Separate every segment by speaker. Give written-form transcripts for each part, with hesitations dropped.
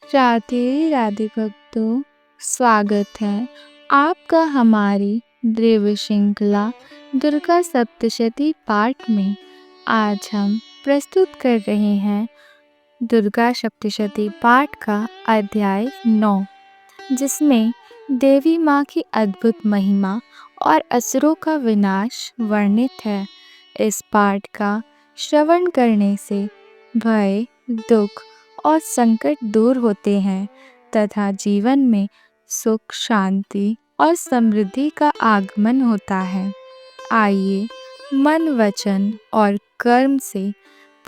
Speaker 1: राधे राधे भक्तों, स्वागत है आपका हमारी दिव्य श्रृंखला दुर्गा सप्तशती पाठ में। आज हम प्रस्तुत कर रहे हैं दुर्गा सप्तशती पाठ का अध्याय 9, जिसमें देवी माँ की अद्भुत महिमा और असुरों का विनाश वर्णित है। इस पाठ का श्रवण करने से भय, दुख और संकट दूर होते हैं तथा जीवन में सुख, शांति और समृद्धि का आगमन होता है। आइए मन, वचन और कर्म से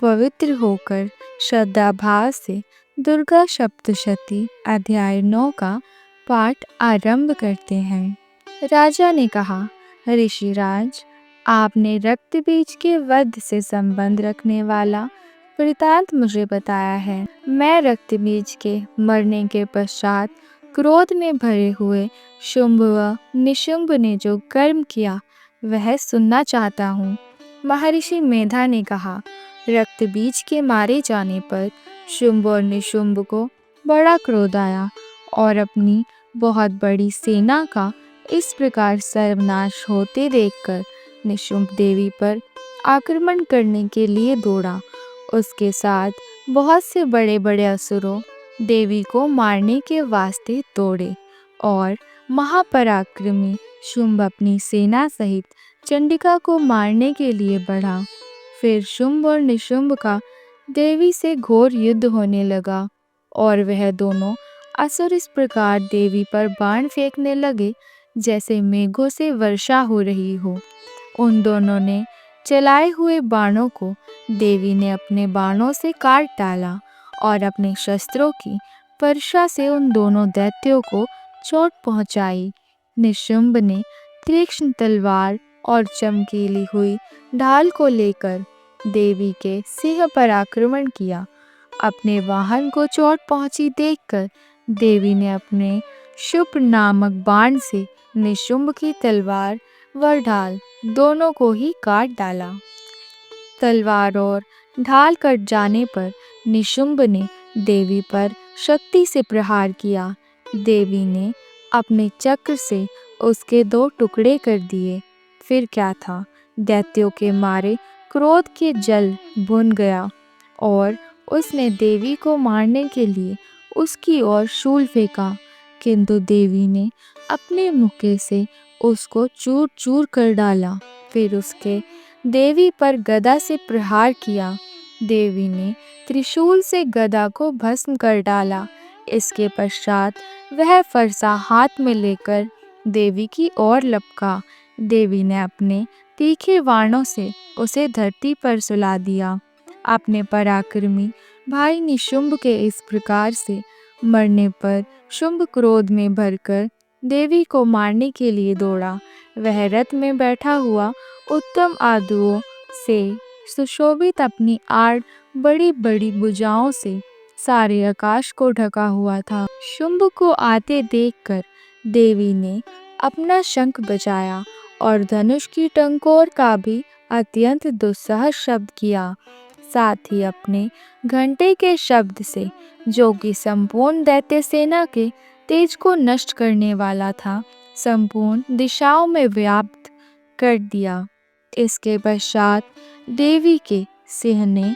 Speaker 1: पवित्र होकर श्रद्धा भाव से दुर्गा सप्तशती अध्याय 9 का पाठ आरंभ करते हैं। राजा ने कहा, ऋषिराज, आपने रक्त बीज के वध से संबंध रखने वाला वृतांत मुझे बताया है। मैं रक्त बीज के मरने के पश्चात क्रोध में भरे हुए शुंभ व निशुंभ ने जो कर्म किया वह सुनना चाहता हूँ। महर्षि मेधा ने कहा, रक्त बीज के मारे जाने पर शुंभ और निशुंभ को बड़ा क्रोध आया और अपनी बहुत बड़ी सेना का इस प्रकार सर्वनाश होते देखकर निशुंभ देवी पर आक्रमण करने के लिए दौड़ा। उसके साथ बहुत से बड़े बड़े असुरों देवी को मारने के वास्ते दौड़े और महापराक्रमी शुंभ अपनी सेना सहित चंडिका को मारने के लिए बढ़ा। फिर शुंभ और निशुंभ का देवी से घोर युद्ध होने लगा और वह दोनों असुर इस प्रकार देवी पर बाण फेंकने लगे जैसे मेघों से वर्षा हो रही हो। उन दोनों ने चलाए हुए बाणों को देवी ने अपने बाणों से काट डाला और अपने शस्त्रों की वर्षा से उन दोनों दैत्यों को चोट पहुंचाई। निशुंभ ने तीक्ष्ण तलवार और चमकीली हुई ढाल को लेकर देवी के सिंह पर आक्रमण किया। अपने वाहन को चोट पहुंची देखकर देवी ने अपने शुभ नामक बाण से निशुंभ की तलवार व ढाल दोनों को ही काट डाला। तलवार और ढाल कट जाने पर निशुंभ ने देवी पर शक्ति से प्रहार किया। देवी ने अपने चक्र से उसके 2 टुकड़े कर दिए। फिर क्या था, दैत्यों के मारे क्रोध के जल भुन गया और उसने देवी को मारने के लिए उसकी ओर शूल फेंका, किंतु देवी ने अपने मुक्के से उसको चूर चूर कर डाला। फिर उसके देवी पर गदा से प्रहार किया। देवी ने त्रिशूल से गदा को भस्म कर डाला। इसके पश्चात वह फरसा हाथ में लेकर देवी की ओर लपका। देवी ने अपने तीखे बाणों से उसे धरती पर सुला दिया। अपने पराक्रमी भाई निशुंभ के इस प्रकार से मरने पर शुंभ क्रोध में भरकर देवी को मारने के लिए दौड़ा। वह रथ में बैठा हुआ उत्तम आयुधों से सुशोभित अपनी आड़ बड़ी बड़ी भुजाओं से सारे आकाश को ढका हुआ था। शुंभ को आते देखकर देवी ने अपना शंख बजाया और धनुष की टंकोर का भी अत्यंत दुस्सह शब्द किया। साथ ही अपने घंटे के शब्द से, जो कि संपूर्ण दैत्य सेना के तेज को नष्ट करने वाला था, संपूर्ण दिशाओं में व्याप्त कर दिया। इसके पश्चात देवी के सिंह ने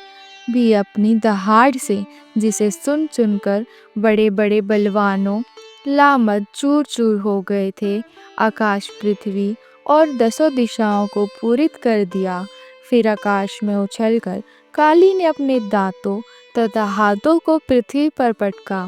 Speaker 1: भी अपनी दहाड़ से, जिसे सुन सुनकर बड़े बड़े बलवानों लामत चूर चूर हो गए थे, आकाश, पृथ्वी और 10 दिशाओं को पूरित कर दिया। फिर आकाश में उछलकर काली ने अपने दांतों तथा हाथों को पृथ्वी पर पटका।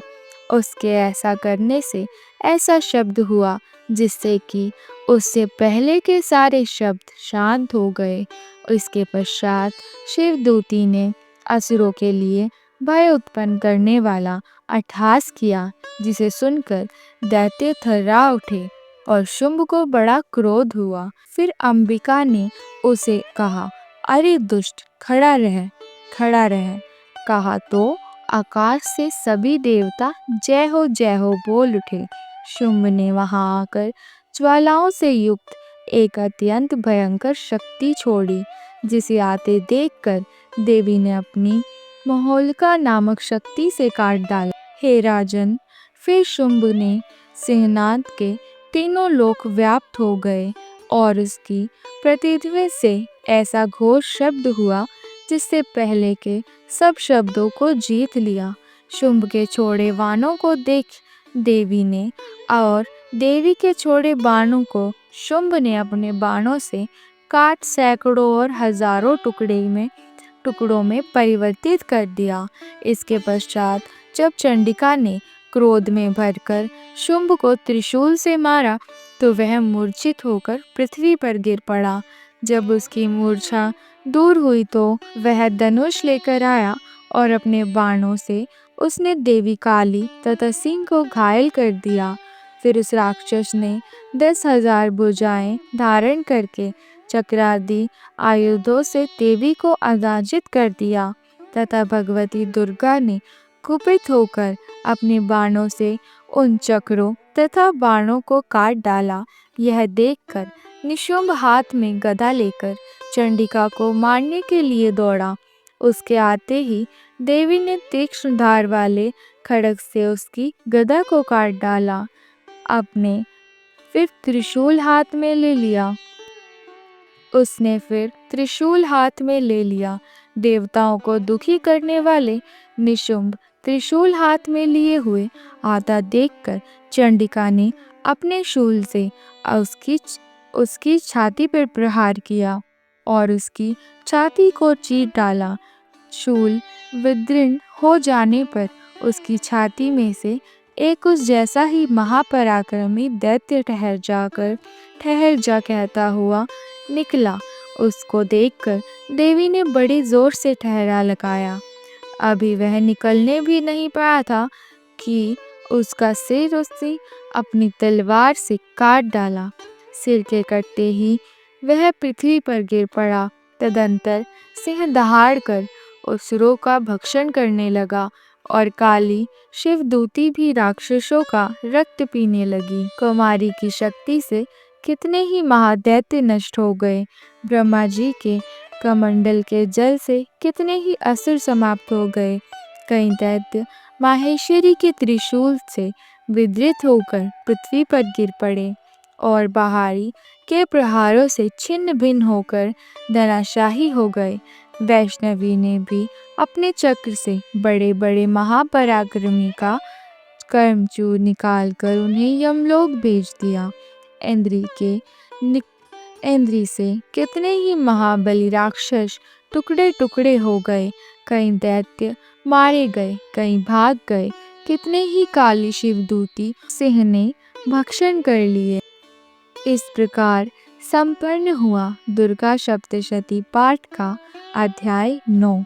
Speaker 1: उसके ऐसा करने से ऐसा शब्द हुआ जिससे कि उससे पहले के सारे शब्द शांत हो गए। इसके पश्चात शिवदूती ने असुरों के लिए भय उत्पन्न करने वाला अट्टहास किया, जिसे सुनकर दैत्य थर्रा उठे और शुंभ को बड़ा क्रोध हुआ। फिर अंबिका ने उसे कहा, अरे दुष्ट, खड़ा रह, खड़ा रह। कहा तो आकाश से सभी देवता जय हो बोल उठे। शुंभ ने वहां आकर ज्वालाओं से युक्त एक अत्यंत भयंकर शक्ति छोड़ी, जिसे आते देखकर देवी ने अपनी महोल्का नामक शक्ति से काट डाला। हे राजन, फिर शुंभ ने सिंहनाद के तीनों लोक व्याप्त हो गए और उसकी पृथ्वी से ऐसा घोर शब्द हुआ जिससे पहले के सब शब्दों को जीत लिया। शुंभ के छोड़े बाणों को देख देवी ने और देवी के छोड़े बाणों को शुंभ ने अपने बाणों से काट सैकड़ों और हजारों टुकड़ों में परिवर्तित कर दिया। इसके पश्चात जब चंडिका ने क्रोध में भरकर शुंभ को त्रिशूल से मारा तो वह मूर्छित होकर पृथ्वी पर गिर पड़ा। जब उसकी मूर्छा दूर हुई तो वह धनुष लेकर आया और अपने बाणों से उसने देवी काली तथा सिंह को घायल कर दिया। फिर उस राक्षस ने 10,000 भुजाएं धारण करके चक्रादि आयुधों से देवी को पराजित कर दिया तथा भगवती दुर्गा ने कुपित होकर अपने बाणों से उन चक्रों तथा बाणों को काट डाला। यह देखकर निशुंभ हाथ में गदा लेकर चंडिका को मारने के लिए दौड़ा। उसके आते ही देवी ने तीक्ष्ण धार वाले खड्ग से उसकी गदा को काट डाला। अपने फिर त्रिशूल हाथ में ले लिया उसने फिर त्रिशूल हाथ में ले लिया। देवताओं को दुखी करने वाले निशुंभ त्रिशूल हाथ में लिए हुए आता देखकर चंडिका ने अपने शूल से उसकी छाती पर प्रहार किया और उसकी छाती को चीर डाला। शूल विदीर्ण हो जाने पर उसकी छाती में से एक उस जैसा ही महापराक्रमी दैत्य ठहर जा कहता हुआ निकला। उसको देखकर देवी ने बड़ी जोर से ठहरा लगाया। अभी वह निकलने भी नहीं पाया था कि उसका सिर उसने अपनी तलवार से काट डाला। सिर के कटते ही वह पृथ्वी पर गिर पड़ा। तदंतर सिंह दहाड़ कर असुरों का भक्षण करने लगा और काली शिवदूती भी राक्षसों का रक्त पीने लगी। कुमारी की शक्ति से कितने ही महादैत्य नष्ट हो गए। ब्रह्मा जी के कमंडल के जल से कितने ही असुर समाप्त हो गए। कई दैत्य माहेश्वरी के त्रिशूल से विद्रित होकर पृथ्वी पर गिर पड़े और बाहरी के प्रहारों से छिन्न भिन्न होकर धराशायी हो गए। वैष्णवी ने भी अपने चक्र से बड़े बड़े महापराक्रमी का कर्मचूर निकालकर उन्हें यमलोक भेज दिया। इंद्री से कितने ही महाबली राक्षस टुकड़े टुकड़े हो गए। कई दैत्य मारे गए, कई भाग गए। कितने ही काली शिवदूती सिंह ने भक्षण कर लिए। इस प्रकार संपन्न हुआ दुर्गा सप्तशती पाठ का अध्याय 9।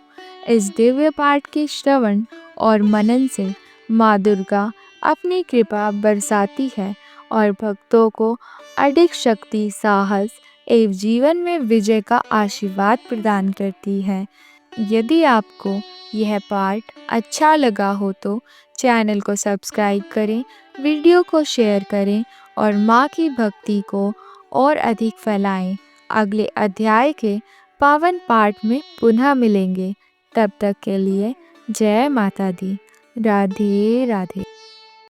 Speaker 1: इस दिव्य पाठ के श्रवण और मनन से माँ दुर्गा अपनी कृपा बरसाती है और भक्तों को अधिक शक्ति, साहस एवं जीवन में विजय का आशीर्वाद प्रदान करती है। यदि आपको यह पाठ अच्छा लगा हो तो चैनल को सब्सक्राइब करें, वीडियो को शेयर करें और माँ की भक्ति को और अधिक फैलाएं। अगले अध्याय के पावन पाठ में पुनः मिलेंगे। तब तक के लिए जय माता दी। राधे राधे।